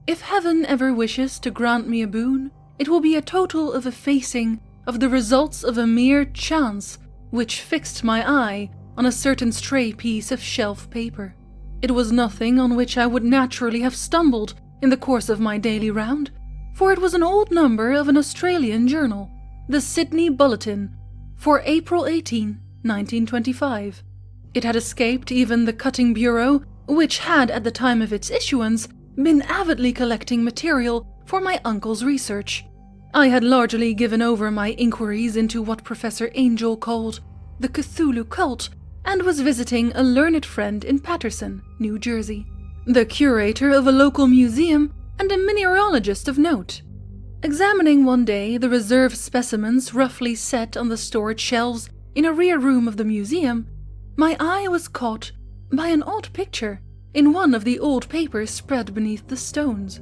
If heaven ever wishes to grant me a boon, it will be a total of effacing of the results of a mere chance which fixed my eye on a certain stray piece of shelf paper. It was nothing on which I would naturally have stumbled in the course of my daily round, for it was an old number of an Australian journal, the Sydney Bulletin, for April 18, 1925. It had escaped even the cutting bureau, which had, at the time of its issuance, been avidly collecting material for my uncle's research. I had largely given over my inquiries into what Professor Angel called the Cthulhu cult, and was visiting a learned friend in Paterson, New Jersey, the curator of a local museum and a mineralogist of note. Examining one day the reserve specimens roughly set on the storage shelves in a rear room of the museum, my eye was caught by an odd picture in one of the old papers spread beneath the stones.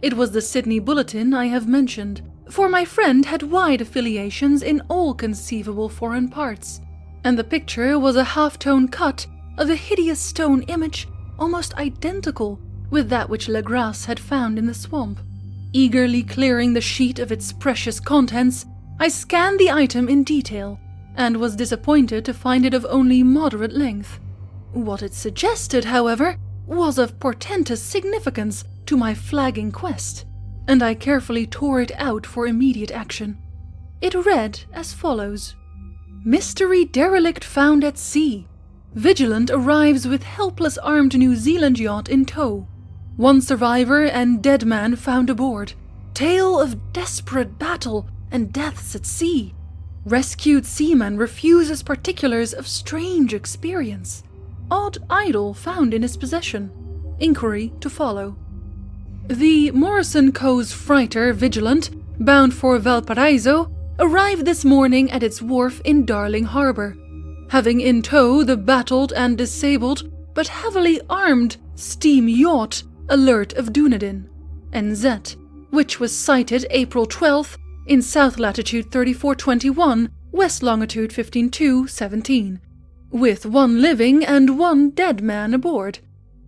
It was the Sydney Bulletin I have mentioned, for my friend had wide affiliations in all conceivable foreign parts, and the picture was a half-tone cut of a hideous stone image almost identical with that which Legras had found in the swamp. Eagerly clearing the sheet of its precious contents, I scanned the item in detail, and was disappointed to find it of only moderate length. What it suggested, however, was of portentous significance to my flagging quest, and I carefully tore it out for immediate action. It read as follows: Mystery derelict found at sea. Vigilant arrives with helpless armed New Zealand yacht in tow. One survivor and dead man found aboard. Tale of desperate battle and deaths at sea. Rescued seaman refuses particulars of strange experience. Odd idol found in his possession. Inquiry to follow. The Morrison Co's freighter Vigilant, bound for Valparaiso, arrived this morning at its wharf in Darling Harbour, having in tow the battled and disabled but heavily armed steam yacht Alert of Dunedin, NZ, which was sighted April 12th in south latitude 3421, west longitude 15217, with one living and one dead man aboard.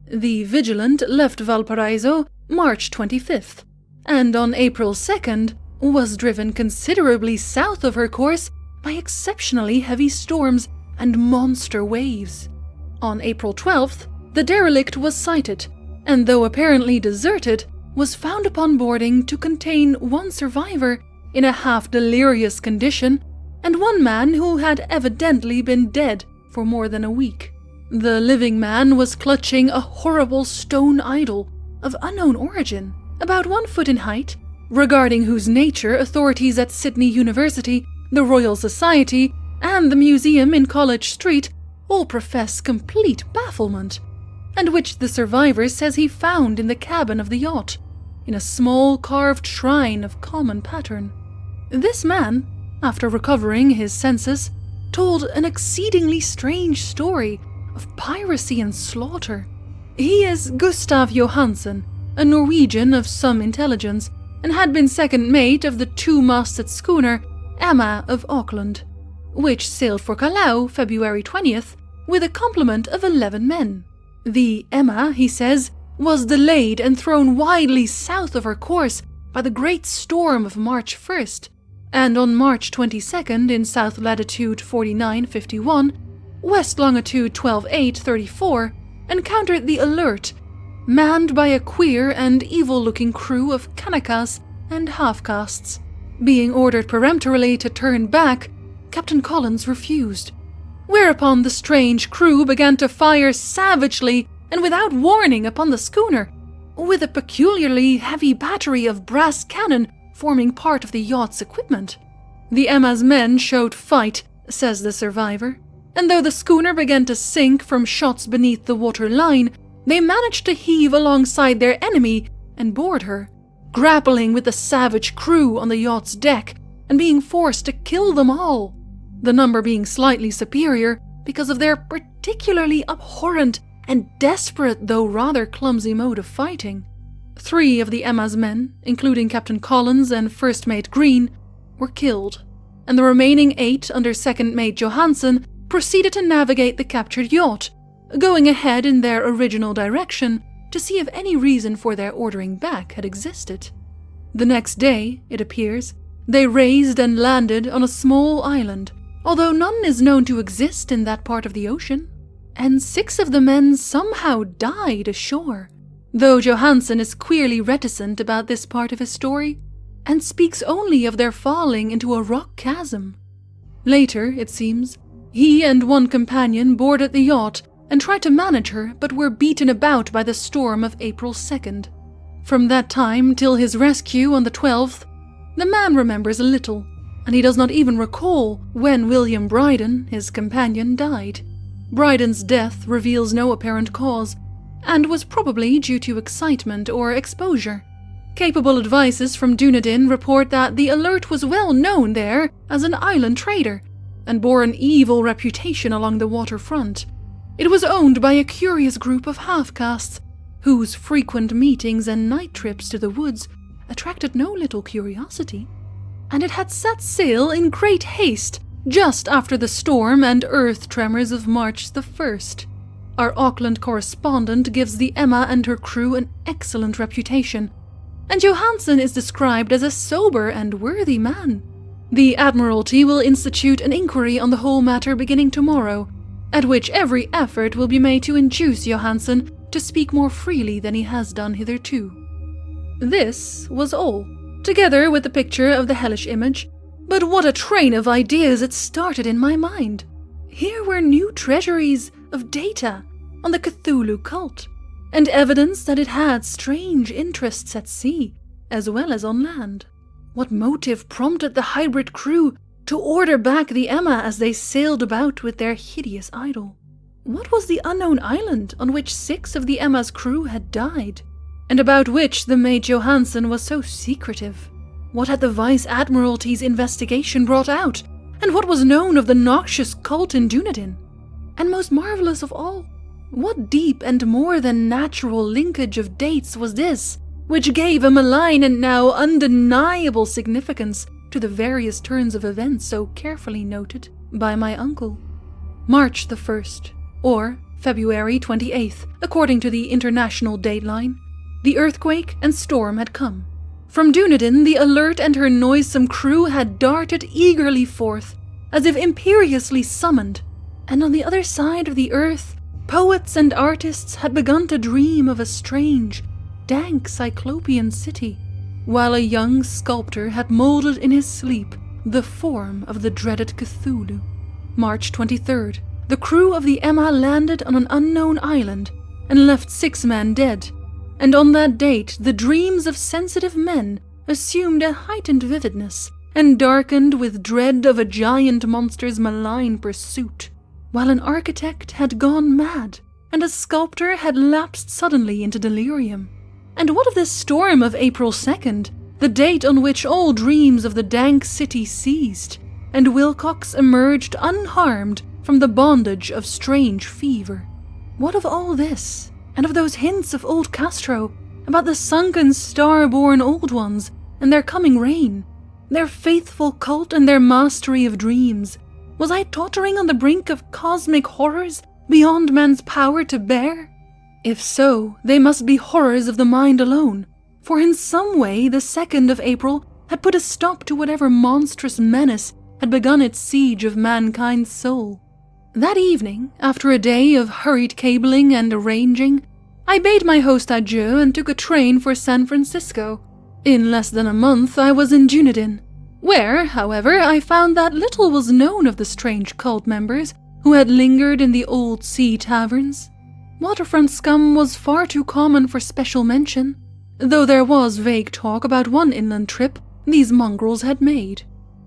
The Vigilant left Valparaiso March 25th, and on April 2nd was driven considerably south of her course by exceptionally heavy storms and monster waves. On April 12th, the derelict was sighted, and though apparently deserted, was found upon boarding to contain one survivor in a half-delirious condition and one man who had evidently been dead for more than a week. The living man was clutching a horrible stone idol of unknown origin, about 1 foot in height, regarding whose nature authorities at Sydney University, the Royal Society, and the museum in College Street all profess complete bafflement, and which the survivor says he found in the cabin of the yacht, in a small carved shrine of common pattern. This man, after recovering his senses, told an exceedingly strange story of piracy and slaughter. He is Gustav Johansen, a Norwegian of some intelligence, and had been second mate of the two-masted schooner Emma of Auckland, which sailed for Callao February 20th with a complement of 11 men. The Emma, he says, was delayed and thrown widely south of her course by the great storm of March 1st, and on March 22nd in south latitude 4951, west longitude 12834, encountered the Alert, manned by a queer and evil-looking crew of Kanakas and half-castes. Being ordered peremptorily to turn back, Captain Collins refused, whereupon the strange crew began to fire savagely and without warning upon the schooner, with a peculiarly heavy battery of brass cannon forming part of the yacht's equipment. The Emma's men showed fight, says the survivor, and though the schooner began to sink from shots beneath the water line, they managed to heave alongside their enemy and board her, grappling with the savage crew on the yacht's deck and being forced to kill them all, the number being slightly superior because of their particularly abhorrent and desperate though rather clumsy mode of fighting. 3 of the Emma's men, including Captain Collins and First Mate Green, were killed, and the remaining 8 under Second Mate Johansen proceeded to navigate the captured yacht, going ahead in their original direction to see if any reason for their ordering back had existed. The next day, it appears, they raised and landed on a small island, although none is known to exist in that part of the ocean, and 6 of the men somehow died ashore, though Johansen is queerly reticent about this part of his story, and speaks only of their falling into a rock chasm. Later, it seems, he and one companion boarded the yacht and tried to manage her, but were beaten about by the storm of April 2nd. From that time till his rescue on the 12th, the man remembers little, and he does not even recall when William Bryden, his companion, died. Bryden's death reveals no apparent cause, and was probably due to excitement or exposure. Capable advices from Dunedin report that the Alert was well known there as an island trader, and bore an evil reputation along the waterfront. It was owned by a curious group of half-castes, whose frequent meetings and night trips to the woods attracted no little curiosity, and it had set sail in great haste just after the storm and earth tremors of March the 1st. Our Auckland correspondent gives the Emma and her crew an excellent reputation, and Johansen is described as a sober and worthy man. The Admiralty will institute an inquiry on the whole matter beginning tomorrow, at which every effort will be made to induce Johansen to speak more freely than he has done hitherto. This was all, together with the picture of the hellish image, but what a train of ideas it started in my mind. Here were new treasuries of data on the Cthulhu cult, and evidence that it had strange interests at sea, as well as on land. What motive prompted the hybrid crew to order back the Emma as they sailed about with their hideous idol? What was the unknown island on which 6 of the Emma's crew had died, and about which the maid Johansen was so secretive? What had the Vice Admiralty's investigation brought out, and what was known of the noxious cult in Dunedin? And most marvelous of all, what deep and more than natural linkage of dates was this, which gave a malign and now undeniable significance to the various turns of events so carefully noted by my uncle? March the 1st, or February 28th, according to the international dateline, the earthquake and storm had come. From Dunedin, the Alert and her noisome crew had darted eagerly forth, as if imperiously summoned, and on the other side of the earth, poets and artists had begun to dream of a strange, dank cyclopean city, while a young sculptor had molded in his sleep the form of the dreaded Cthulhu. March 23rd, the crew of the Emma landed on an unknown island and left 6 men dead, and on that date the dreams of sensitive men assumed a heightened vividness and darkened with dread of a giant monster's malign pursuit, while an architect had gone mad and a sculptor had lapsed suddenly into delirium. And what of this storm of April 2nd, the date on which all dreams of the dank city ceased, and Wilcox emerged unharmed from the bondage of strange fever? What of all this, and of those hints of old Castro about the sunken star-born old ones and their coming reign, their faithful cult and their mastery of dreams? Was I tottering on the brink of cosmic horrors beyond man's power to bear? If so, they must be horrors of the mind alone, for in some way the 2nd of April had put a stop to whatever monstrous menace had begun its siege of mankind's soul. That evening, after a day of hurried cabling and arranging, I bade my host adieu and took a train for San Francisco. In less than a month I was in Dunedin, where, however, I found that little was known of the strange cult members who had lingered in the old sea taverns. Waterfront scum was far too common for special mention, though there was vague talk about one inland trip these mongrels had made,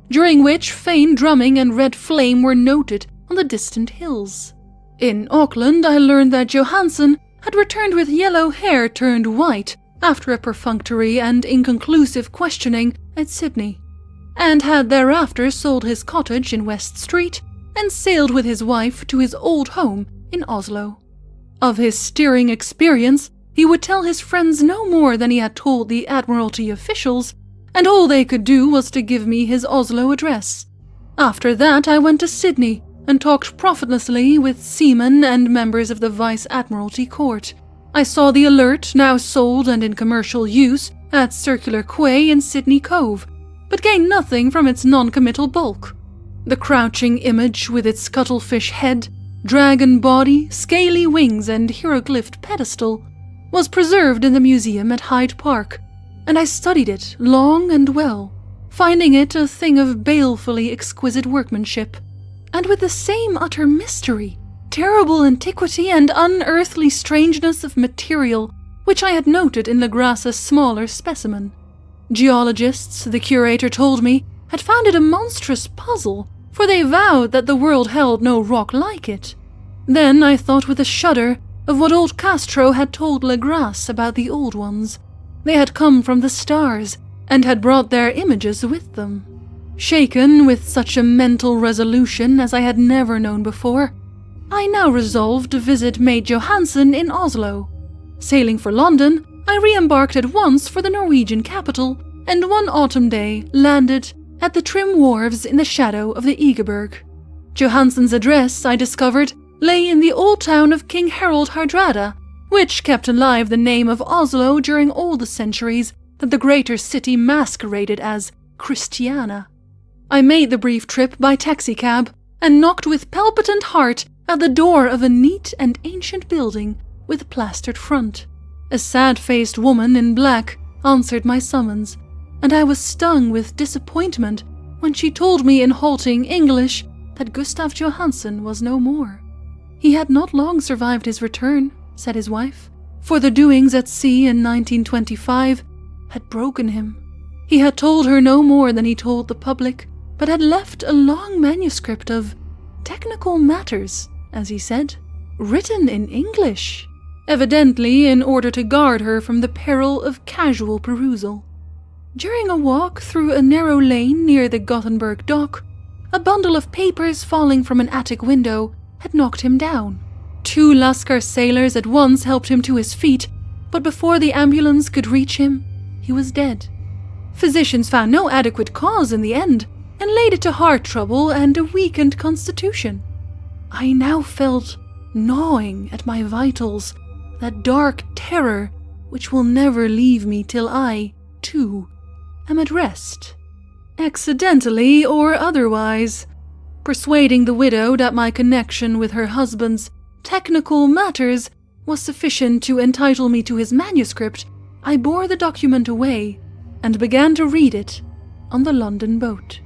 during which faint drumming and red flame were noted on the distant hills. In Auckland, I learned that Johansen had returned with yellow hair turned white after a perfunctory and inconclusive questioning at Sydney, and had thereafter sold his cottage in West Street and sailed with his wife to his old home in Oslo. Of his steering experience, he would tell his friends no more than he had told the Admiralty officials, and all they could do was to give me his Oslo address. After that, I went to Sydney and talked profitlessly with seamen and members of the Vice Admiralty Court, I saw the alert, now sold and in commercial use, at Circular Quay in Sydney Cove, but gained nothing from its non-committal bulk. The crouching image with its cuttlefish head, dragon body, scaly wings and hieroglyphed pedestal was preserved in the museum at Hyde Park, and I studied it long and well, finding it a thing of balefully exquisite workmanship, and with the same utter mystery, terrible antiquity and unearthly strangeness of material which I had noted in Legrasse's smaller specimen. Geologists, the curator told me, had found it a monstrous puzzle, for they vowed that the world held no rock like it. Then I thought with a shudder of what old Castro had told Legrasse about the old ones. They had come from the stars, and had brought their images with them. Shaken with such a mental resolution as I had never known before, I now resolved to visit Maid Johansen in Oslo. Sailing for London, I re-embarked at once for the Norwegian capital, and one autumn day landed at the trim wharves in the shadow of the Egeberg. Johansen's address, I discovered, lay in the old town of King Harold Hardrada, which kept alive the name of Oslo during all the centuries that the greater city masqueraded as Christiana. I made the brief trip by taxicab, and knocked with palpitant heart at the door of a neat and ancient building with a plastered front. A sad-faced woman in black answered my summons, and I was stung with disappointment when she told me in halting English that Gustav Johansen was no more. He had not long survived his return, said his wife, for the doings at sea in 1925 had broken him. He had told her no more than he told the public, but had left a long manuscript of technical matters, as he said, written in English, evidently in order to guard her from the peril of casual perusal. During a walk through a narrow lane near the Gothenburg dock, a bundle of papers falling from an attic window had knocked him down. 2 Lascar sailors at once helped him to his feet, but before the ambulance could reach him, he was dead. Physicians found no adequate cause in the end, and laid it to heart trouble and a weakened constitution. I now felt gnawing at my vitals, that dark terror which will never leave me till I, too, am at rest, accidentally or otherwise. Persuading the widow that my connection with her husband's technical matters was sufficient to entitle me to his manuscript, I bore the document away and began to read it on the London boat.